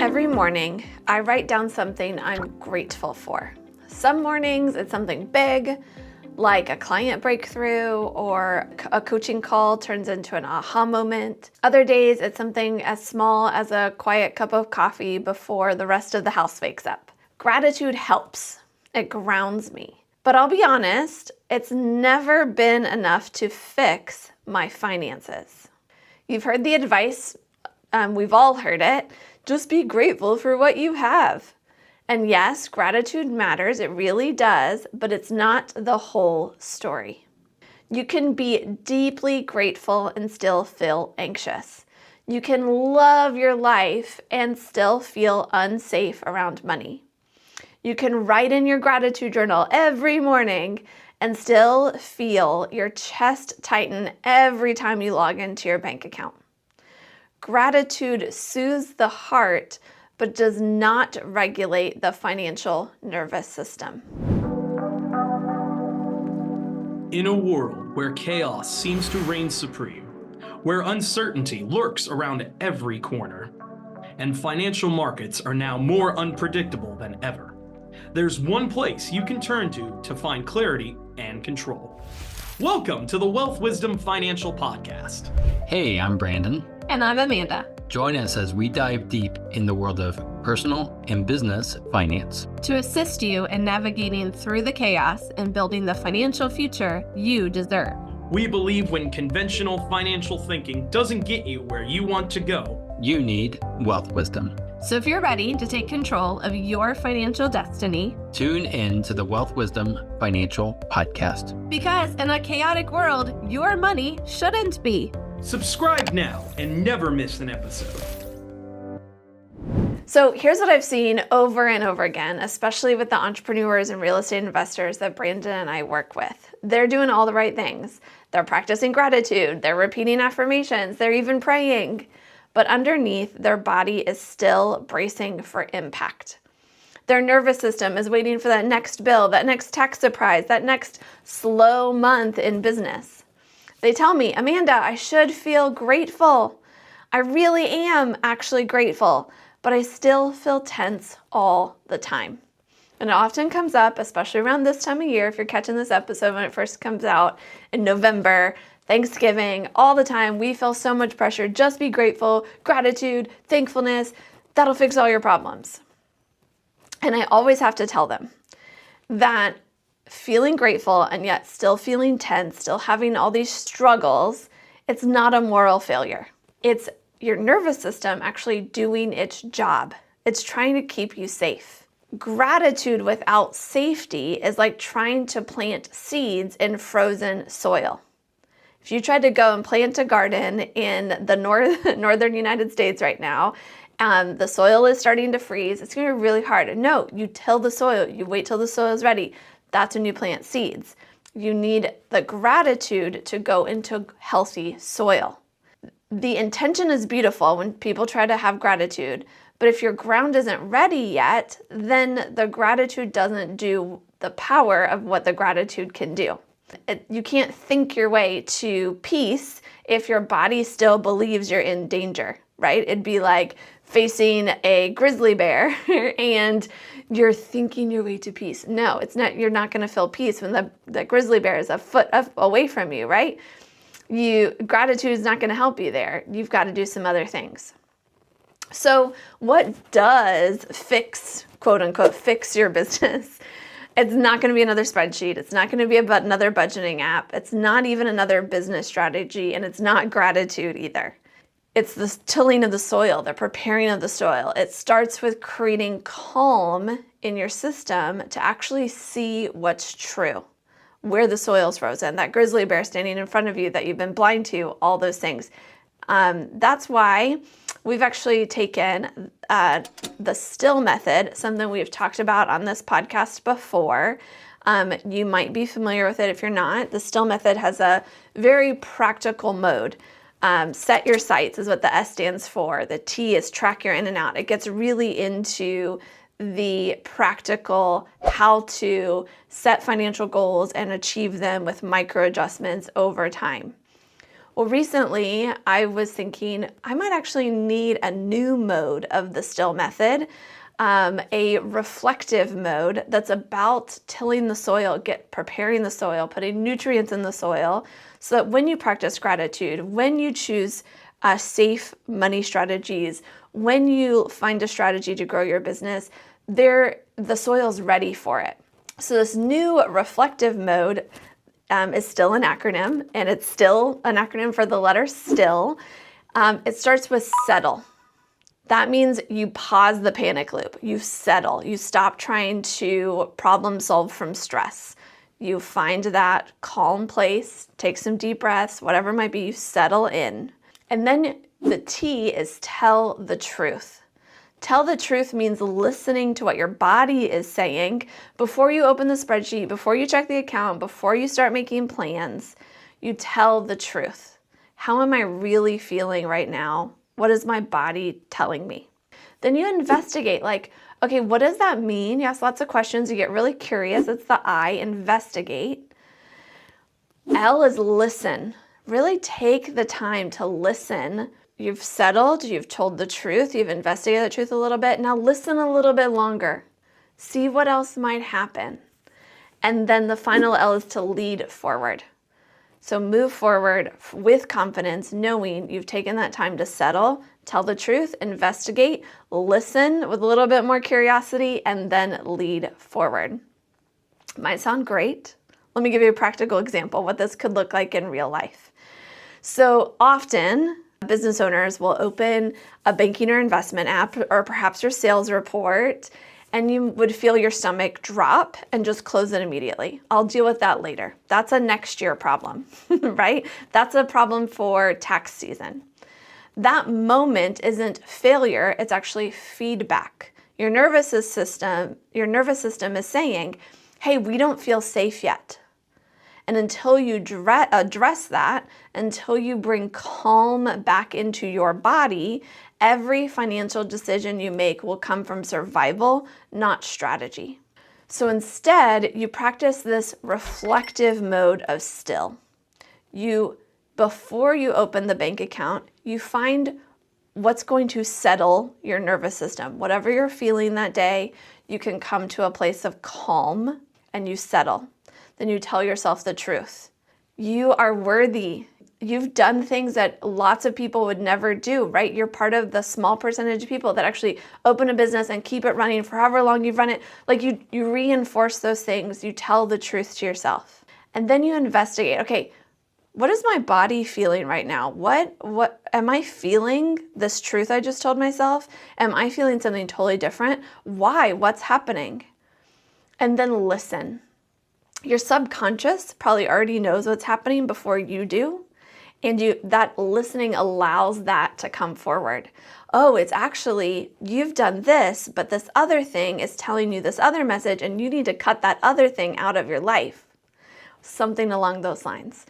Every morning, I write down something I'm grateful for. Some mornings, it's something big, like a client breakthrough or a coaching call turns into an aha moment. Other days, it's something as small as a quiet cup of coffee before the rest of the house wakes up. Gratitude helps. It grounds me. But I'll be honest, it's never been enough to fix my finances. You've heard the advice, we've all heard it. Just be grateful for what you have. And yes, gratitude matters, it really does, but it's not the whole story. You can be deeply grateful and still feel anxious. You can love your life and still feel unsafe around money. You can write in your gratitude journal every morning and still feel your chest tighten every time you log into your bank account. Gratitude soothes the heart, but does not regulate the financial nervous system. In a world where chaos seems to reign supreme, where uncertainty lurks around every corner, and financial markets are now more unpredictable than ever, there's one place you can turn to find clarity and control. Welcome to the Wealth Wisdom Financial Podcast. Hey, I'm Brandon. And I'm Amanda. Join us as we dive deep in the world of personal and business finance to assist you in navigating through the chaos and building the financial future you deserve. We believe when conventional financial thinking doesn't get you where you want to go, you need wealth wisdom. So if you're ready to take control of your financial destiny, tune in to the Wealth Wisdom Financial Podcast. Because in a chaotic world, your money shouldn't be. Subscribe now and never miss an episode. So here's what I've seen over and over again, especially with the entrepreneurs and real estate investors that Brandon and I work with. They're doing all the right things. They're practicing gratitude. They're repeating affirmations. They're even praying. But underneath, their body is still bracing for impact. Their nervous system is waiting for that next bill, that next tax surprise, that next slow month in business. They tell me, Amanda, I should feel grateful. I really am actually grateful, but I still feel tense all the time. And it often comes up, especially around this time of year, if you're catching this episode when it first comes out in November, Thanksgiving, all the time, we feel so much pressure. Just be grateful, gratitude, thankfulness, that'll fix all your problems. And I always have to tell them that feeling grateful and yet still feeling tense, still having all these struggles, it's not a moral failure. It's your nervous system actually doing its job. It's trying to keep you safe. Gratitude without safety is like trying to plant seeds in frozen soil. If you tried to go and plant a garden in the northern United States right now, the soil is starting to freeze, it's going to be really hard. No, you till the soil. You wait till the soil is ready. That's when you plant seeds. You need the gratitude to go into healthy soil. The intention is beautiful when people try to have gratitude, but if your ground isn't ready yet, then the gratitude doesn't do the power of what the gratitude can do. You can't think your way to peace if your body still believes you're in danger, right? It'd be like facing a grizzly bear and you're thinking your way to peace. No, it's not. You're not going to feel peace when the grizzly bear is a foot away from you, right? Gratitude is not going to help you there. You've got to do some other things. So what does fix, quote unquote, fix your business? It's not going to be another spreadsheet. It's not going to be about another budgeting app. It's not even another business strategy, and it's not gratitude either. It's the tilling of the soil, the preparing of the soil. It starts with creating calm in your system to actually see what's true, where the soil's frozen, that grizzly bear standing in front of you that you've been blind to, all those things. That's why we've actually taken the STILL method, something we've talked about on this podcast before. You might be familiar with it if you're not. The STILL method has a very practical mode. Set your sights is what the S stands for. The T is track your in and out. It gets really into the practical how to set financial goals and achieve them with micro adjustments over time. Well, recently I was thinking I might actually need a new mode of the still method, a reflective mode that's about tilling the soil, preparing the soil, putting nutrients in the soil, so that when you practice gratitude, when you choose safe money strategies, when you find a strategy to grow your business, the soil's ready for it. So this new reflective mode is still an acronym, and it's still an acronym for the letter still. It starts with settle. That means you pause the panic loop. You settle. You stop trying to problem solve from stress. You find that calm place, take some deep breaths, whatever it might be, you settle in. And then the T is tell the truth. Tell the truth means listening to what your body is saying before you open the spreadsheet, before you check the account, before you start making plans. You tell the truth. How am I really feeling right now? What is my body telling me? Then you investigate, like, okay, what does that mean? You ask lots of questions. You get really curious. It's the I, investigate. L is listen. Really take the time to listen. You've settled, you've told the truth, you've investigated the truth a little bit. Now listen a little bit longer. See what else might happen. And then the final L is to lead forward. So move forward with confidence, knowing you've taken that time to settle, tell the truth, investigate, listen with a little bit more curiosity, and then lead forward. Might sound great. Let me give you a practical example of what this could look like in real life. So often, business owners will open a banking or investment app, or perhaps your sales report, and you would feel your stomach drop and just close it immediately. I'll deal with that later. That's a next year problem, right? That's a problem for tax season. That moment isn't failure, it's actually feedback. Your nervous system is saying, hey, we don't feel safe yet. And until you address that, until you bring calm back into your body, every financial decision you make will come from survival, not strategy. So instead, you practice this reflective mode of still. Before you open the bank account, you find what's going to settle your nervous system. Whatever you're feeling that day, you can come to a place of calm and you settle. Then you tell yourself the truth. You are worthy. You've done things that lots of people would never do, right? You're part of the small percentage of people that actually open a business and keep it running for however long you've run it. Like you reinforce those things. You tell the truth to yourself. And then you investigate, okay, what is my body feeling right now? What am I feeling this truth I just told myself? Am I feeling something totally different? Why? What's happening? And then listen. Your subconscious probably already knows what's happening before you do. And that listening allows that to come forward. Oh, it's actually, you've done this, but this other thing is telling you this other message, and you need to cut that other thing out of your life. Something along those lines.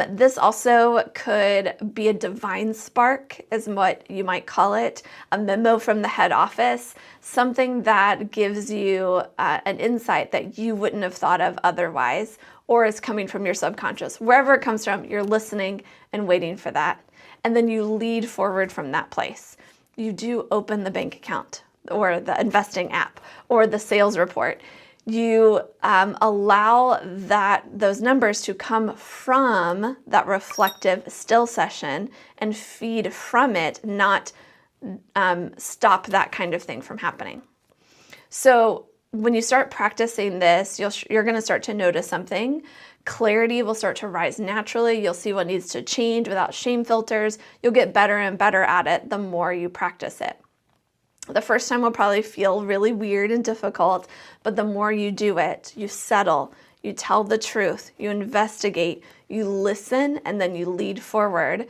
This also could be a divine spark, is what you might call it, a memo from the head office, something that gives you an insight that you wouldn't have thought of otherwise, or is coming from your subconscious. Wherever it comes from, you're listening and waiting for that. And then you lead forward from that place. You do open the bank account or the investing app or the sales report. You allow those numbers to come from that reflective still session and feed from it, not stop that kind of thing from happening. So when you start practicing this, you're going to start to notice something. Clarity will start to rise naturally. You'll see what needs to change without shame filters. You'll get better and better at it the more you practice it. The first time will probably feel really weird and difficult, but the more you do it, you settle, you tell the truth, you investigate, you listen, and then you lead forward.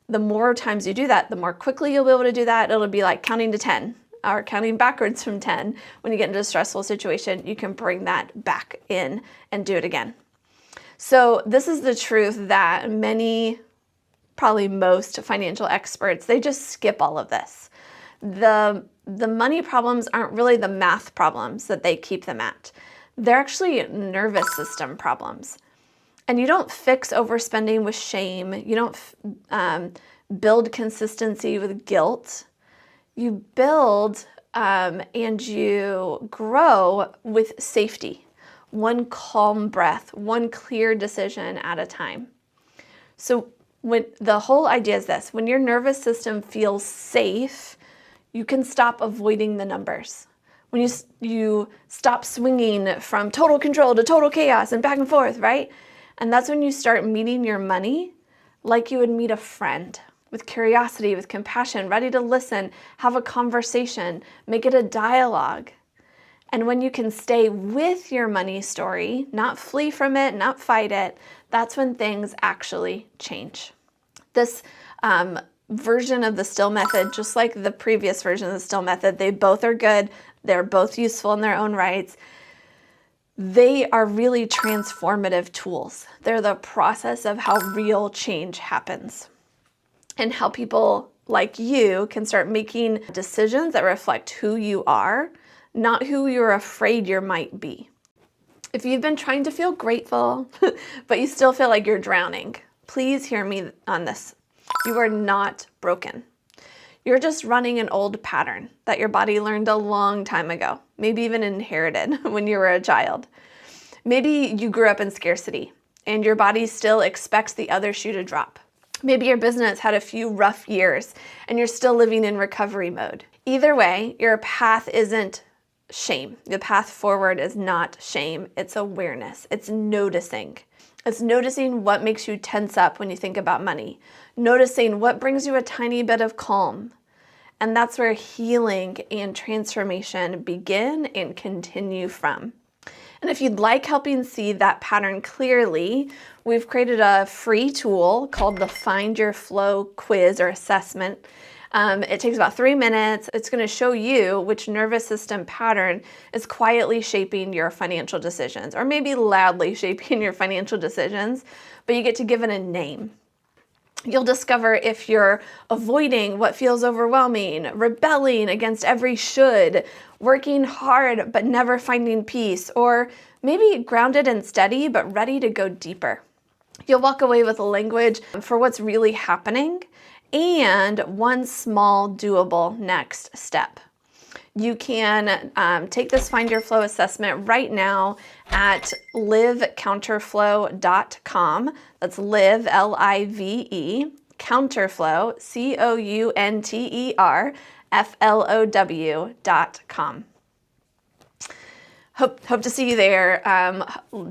The more times you do that, the more quickly you'll be able to do that. It'll be like counting to 10 or counting backwards from 10. When you get into a stressful situation, you can bring that back in and do it again. So this is the truth that probably most financial experts, they just skip all of this. The money problems aren't really the math problems that they keep them at. They're actually nervous system problems. And you don't fix overspending with shame. You don't build consistency with guilt. You build and you grow with safety. One calm breath, one clear decision at a time. So when the whole idea is this, when your nervous system feels safe, you can stop avoiding the numbers. When you stop swinging from total control to total chaos and back and forth, right? And that's when you start meeting your money like you would meet a friend, with curiosity, with compassion, ready to listen, have a conversation, make it a dialogue. And when you can stay with your money story, not flee from it, not fight it, that's when things actually change. This version of the Still Method, just like the previous version of the Still Method, they both are good. They're both useful in their own rights. They are really transformative tools. They're the process of how real change happens and how people like you can start making decisions that reflect who you are, not who you're afraid you might be. If you've been trying to feel grateful, but you still feel like you're drowning, please hear me on this. You are not broken. You're just running an old pattern that your body learned a long time ago, maybe even inherited when you were a child. Maybe you grew up in scarcity and your body still expects the other shoe to drop. Maybe your business had a few rough years and you're still living in recovery mode. Either way, your path isn't shame. The path forward is not shame. It's awareness. It's noticing. It's noticing what makes you tense up when you think about money. Noticing what brings you a tiny bit of calm. And that's where healing and transformation begin and continue from. And if you'd like helping see that pattern clearly, we've created a free tool called the Find Your Flow quiz or assessment. It takes about 3 minutes. It's going to show you which nervous system pattern is quietly shaping your financial decisions, or maybe loudly shaping your financial decisions, but you get to give it a name. You'll discover if you're avoiding what feels overwhelming, rebelling against every should, working hard but never finding peace, or maybe grounded and steady but ready to go deeper. You'll walk away with a language for what's really happening and one small doable next step. You can take this Find Your Flow assessment right now at livecounterflow.com. That's live, L-I-V-E, counterflow, COUNTERFLOW.com. Hope to see you there.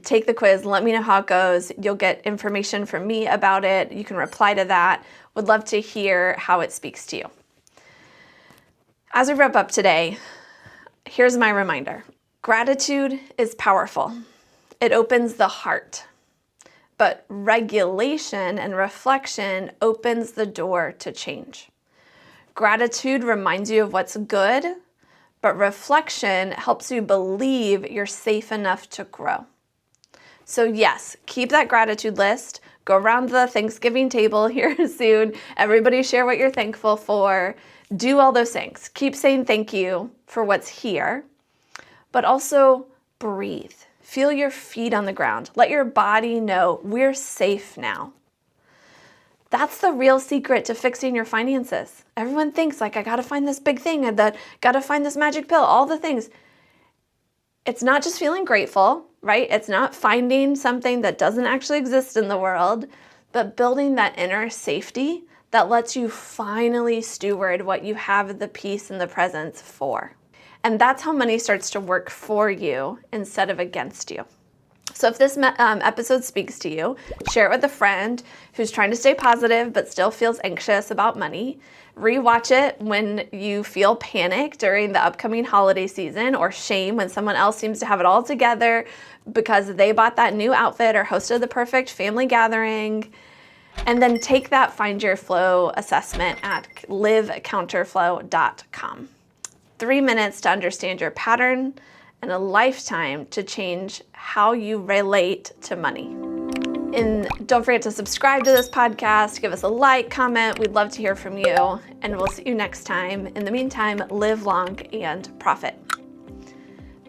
Take the quiz. Let me know how it goes. You'll get information from me about it. You can reply to that. Would love to hear how it speaks to you. As we wrap up today, here's my reminder. Gratitude is powerful. It opens the heart. But regulation and reflection opens the door to change. Gratitude reminds you of what's good, but reflection helps you believe you're safe enough to grow. So yes, keep that gratitude list. Go around the Thanksgiving table here soon. Everybody share what you're thankful for. Do all those things. Keep saying thank you for what's here, but also breathe. Feel your feet on the ground. Let your body know we're safe now. That's the real secret to fixing your finances. Everyone thinks like, I gotta find this big thing, and gotta find this magic pill, all the things. It's not just feeling grateful, right? It's not finding something that doesn't actually exist in the world, but building that inner safety that lets you finally steward what you have the peace and the presence for. And that's how money starts to work for you instead of against you. So if this episode speaks to you, share it with a friend who's trying to stay positive but still feels anxious about money. Rewatch it when you feel panic during the upcoming holiday season, or shame when someone else seems to have it all together because they bought that new outfit or hosted the perfect family gathering. And then take that Find Your Flow assessment at livecounterflow.com. 3 minutes to understand your pattern and a lifetime to change how you relate to money. And don't forget to subscribe to this podcast, give us a like, comment. We'd love to hear from you, and we'll see you next time. In the meantime, live long and profit.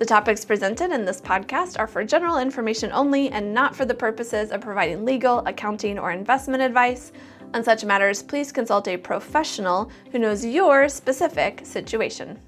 The topics presented in this podcast are for general information only and not for the purposes of providing legal, accounting, or investment advice. On such matters, please consult a professional who knows your specific situation.